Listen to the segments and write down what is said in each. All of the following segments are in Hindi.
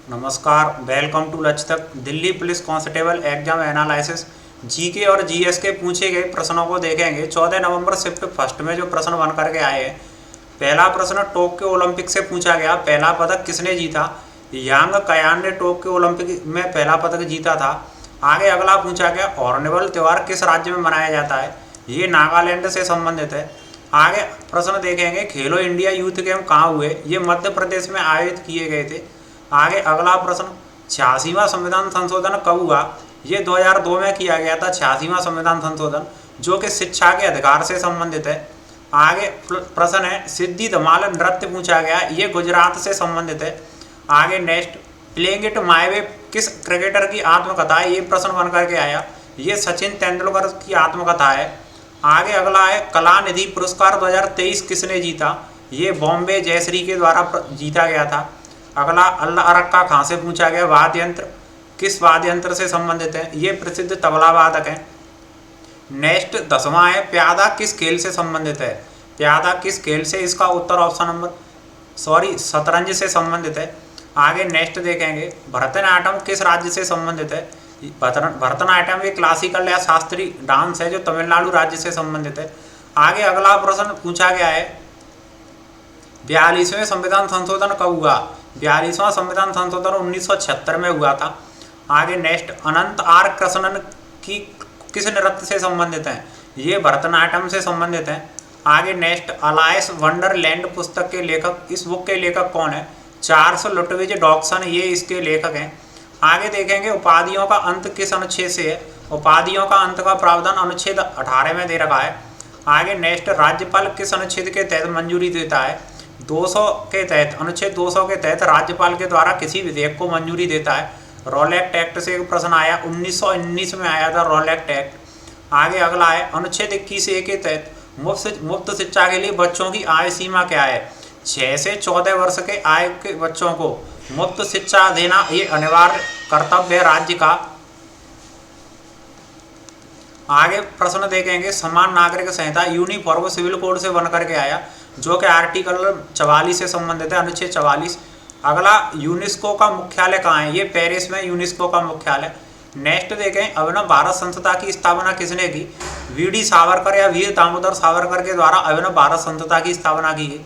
नमस्कार, वेलकम टू लक्ष्य तक। Delhi police constable exam analysis GK और जीएस के पूछे गए प्रश्नों को देखेंगे। 14 नवंबर शिफ्ट फर्स्ट में जो प्रश्न बन करके आए हैं। पहला प्रश्न टोक्यो ओलंपिक से पूछा गया, पहला पदक किसने जीता? यांग कयान ने टोक्यो ओलंपिक में पहला पदक जीता था। आगे अगला पूछा गया, हॉर्नबिल त्यौहार किस राज्य में मनाया जाता है? ये नागालैंड से संबंधित है। आगे प्रश्न देखेंगे, खेलो इंडिया यूथ गेम कहाँ हुए? ये मध्य प्रदेश में आयोजित किए गए थे। आगे अगला प्रश्न, 86वां संविधान संशोधन कब हुआ? ये 2002 में किया गया था 86वां संविधान संशोधन, जो कि शिक्षा के अधिकार से संबंधित है। आगे प्रश्न है, सिद्धि धमाल नृत्य पूछा गया, ये गुजरात से संबंधित है। आगे next, playing it my way किस क्रिकेटर की आत्मकथा है? ये प्रश्न बन करके आया, ये सचिन तेंदुलकर की आत्मकथा है। आगे अगला है, कलानिधि पुरस्कार 2023 किसने जीता? ये बॉम्बे जयश्री के द्वारा जीता गया था। अगला, अल्लाह अरक्का खां से पूछा गया, वाद्य यंत्र किस वाद्य यंत्र से संबंधित है? ये प्रसिद्ध तबला वादक हैं। नेक्स्ट 10वां है, प्यादा किस खेल से संबंधित है? प्यादा किस खेल से? इसका उत्तर ऑप्शन नंबर शतरंज से संबंधित है। आगे नेक्स्ट देखेंगे, भरतनाट्यम किस राज्य से संबंधित है? भरतनाट्यम एक क्लासिकल या शास्त्रीय डांस है जो तमिलनाडु राज्य से संबंधित है। आगे अगला प्रश्न पूछा गया है, 42वें संविधान संशोधन कब हुआ? 42वां संविधान संशोधन 1976 में हुआ था। आगे नेक्स्ट, अनंत आर कृष्णन की किस नृत्य से संबंधित हैं? ये भरतनाट्यम से संबंधित हैं। आगे नेक्स्ट, अलाइस वंडरलैंड पुस्तक के लेखक, इस बुक के लेखक कौन है? चार्ल्स लुटविज डॉक्सन, ये इसके लेखक हैं। आगे देखेंगे, उपाधियों का अंत किस अनुच्छेद से है? उपाधियों का अंत का प्रावधान अनुच्छेद 18 में दे रखा है। आगे नेक्स्ट, राज्यपाल किस अनुच्छेद के तहत मंजूरी देता है? 200 के तहत, अनुच्छेद 200 के तहत राज्यपाल के द्वारा किसी विधेयक को मंजूरी देता है। रॉलेक्ट एक्ट से एक प्रश्न आया, 1919 में आया था रॉलेक्ट एक्ट। आगे अगला है, अनुच्छेद 21A के तहत मुफ्त शिक्षा के लिए बच्चों की आयु सीमा क्या है? 6 से 14 वर्ष के आयु के बच्चों को मुफ्त शिक्षा देना ये अनिवार्य कर्तव्य है राज्य का। आगे प्रश्न देखेंगे, समान नागरिक संहिता यूनिफॉर्म सिविल कोड से बन करके आया, जो कि आर्टिकल 44 से संबंधित है, अनुच्छेद 44। अगला, यूनेस्को का मुख्यालय कहाँ है? ये पेरिस में यूनेस्को का मुख्यालय। नेक्स्ट देखें, अभिनव भारत संस्था की स्थापना किसने की? वी.डी. सावरकर या वीर दामोदर सावरकर के द्वारा अभिनव भारत संस्था की स्थापना की गई।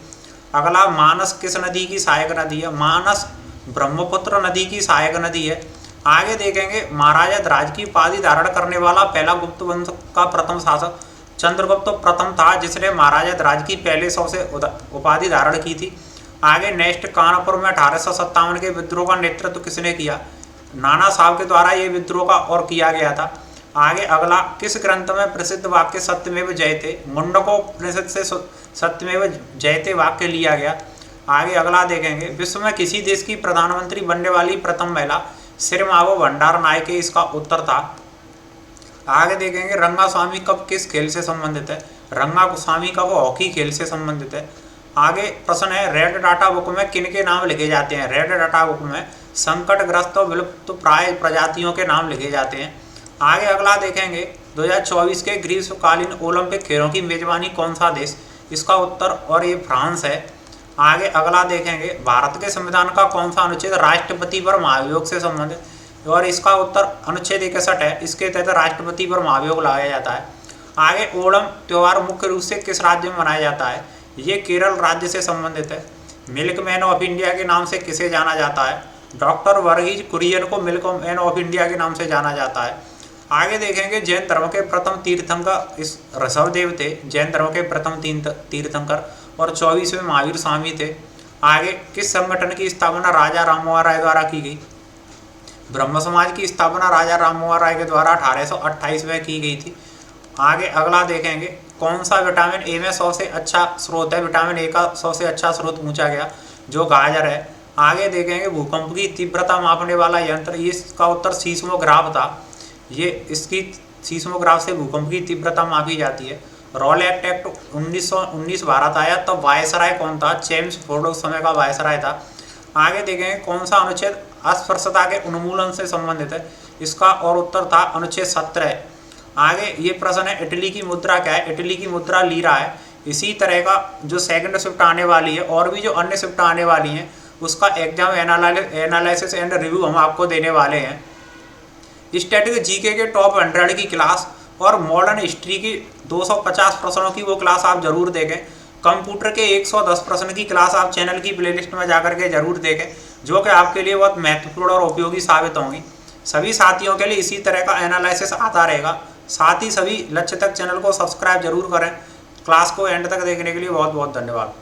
अगला, मानस किस नदी की सहायक नदी है? मानस ब्रह्मपुत्र नदी की सहायक नदी है। आगे देखेंगे, महाराजा ध्रुव की उपाधि धारण करने वाला पहला गुप्त वंश का प्रथम शासक चंद्रगुप्त प्रथम था, जिसने महाराजा ध्रुव की पहले सबसे उपाधि धारण की थी। आगे नेक्स्ट, कानपुर में 1857 के विद्रोह का नेतृत्व किसने किया? नाना साहब के द्वारा ये विद्रोह का और किया गया था। आगे अगला, किस ग्रंथ में प्रसिद्ध वाक्य सत्यमेव जयते? मुंडकोपनिषद से सत्यमेव जयते वाक्य लिया गया। आगे अगला देखेंगे, विश्व में किसी देश की प्रधानमंत्री बनने वाली प्रथम महिला श्रीमावो भंडार नायक, इसका उत्तर था। आगे देखेंगे, रंगास्वामी कप किस खेल से संबंधित है? रंगास्वामी कप हॉकी खेल से संबंधित है। आगे प्रश्न है, रेड डाटा बुक में किन के नाम लिखे जाते हैं? रेड डाटा बुक में संकटग्रस्त और विलुप्त प्राय प्रजातियों के नाम लिखे जाते हैं। आगे अगला देखेंगे, 2024 के ग्रीष्मकालीन ओलंपिक खेलों की मेजबानी कौन सा देश? इसका उत्तर और ये फ्रांस है। आगे अगला देखेंगे, भारत के संविधान का कौन सा अनुच्छेद राष्ट्रपति पर महाभियोग से संबंधित? और इसका उत्तर अनुच्छेद 61 है, इसके तहत राष्ट्रपति पर महाभियोग लगाया जाता है। आगे, ओणम त्यौहार मुख्य रूप से किस राज्य में मनाया जाता है? ये केरल राज्य से संबंधित है। मिल्कमैन ऑफ इंडिया के नाम से किसे जाना जाता है? डॉक्टर वर्गीज कुरियन को मिल्कमैन ऑफ इंडिया के नाम से जाना जाता है। आगे देखेंगे, जैन धर्म के प्रथम तीर्थंकर इस ऋषभदेव थे, जैन धर्म के प्रथम तीर्थंकर, और 24वें महावीर स्वामी थे। आगे, किस संगठन की स्थापना राजा राममोहन राय द्वारा की गई? ब्रह्म समाज की स्थापना राजा राममोहन राय के द्वारा 1828 में की गई थी। आगे अगला देखेंगे, कौन सा विटामिन ए में 100 से अच्छा स्रोत है? विटामिन ए का 100 से अच्छा स्रोत पूछा गया, जो गाजर है। आगे देखेंगे, भूकंप की तीव्रता मापने वाला यंत्र, इसका उत्तर सीस्मोग्राफ था। ये इसकी सीस्मोग्राफ से भूकंप की तीव्रता मापी जाती है। रॉलेक्ट एक्ट 1919 भारत आया, तब वायसराय कौन था? चेम्स फोर्ड उस समय का वायसराय था। आगे देखेंगे, कौन सा अनुच्छेद अस्पृश्यता के उन्मूलन से संबंधित है? इसका और उत्तर था अनुच्छेद 17। आगे ये प्रश्न है, इटली की मुद्रा क्या है? इटली की मुद्रा लीरा है। इसी तरह का जो सेकंड शिफ्ट आने वाली है और भी जो अन्य शिफ्ट आने वाली हैं उसका एग्जाम एनालिसिस एंड रिव्यू हम आपको देने वाले हैं। स्टैटिक जीके के टॉप 100 की क्लास और मॉडर्न हिस्ट्री की 250 प्रश्नों की वो क्लास आप जरूर देखें। कंप्यूटर के 110 प्रश्न की क्लास आप चैनल की प्लेलिस्ट में जाकर के जरूर देखें, जो कि आपके लिए बहुत महत्वपूर्ण और उपयोगी साबित होंगी। सभी साथियों के लिए इसी तरह का एनालिसिस आता रहेगा। साथ ही सभी लक्ष्य तक चैनल को सब्सक्राइब जरूर करें। क्लास को एंड तक देखने के लिए बहुत बहुत धन्यवाद।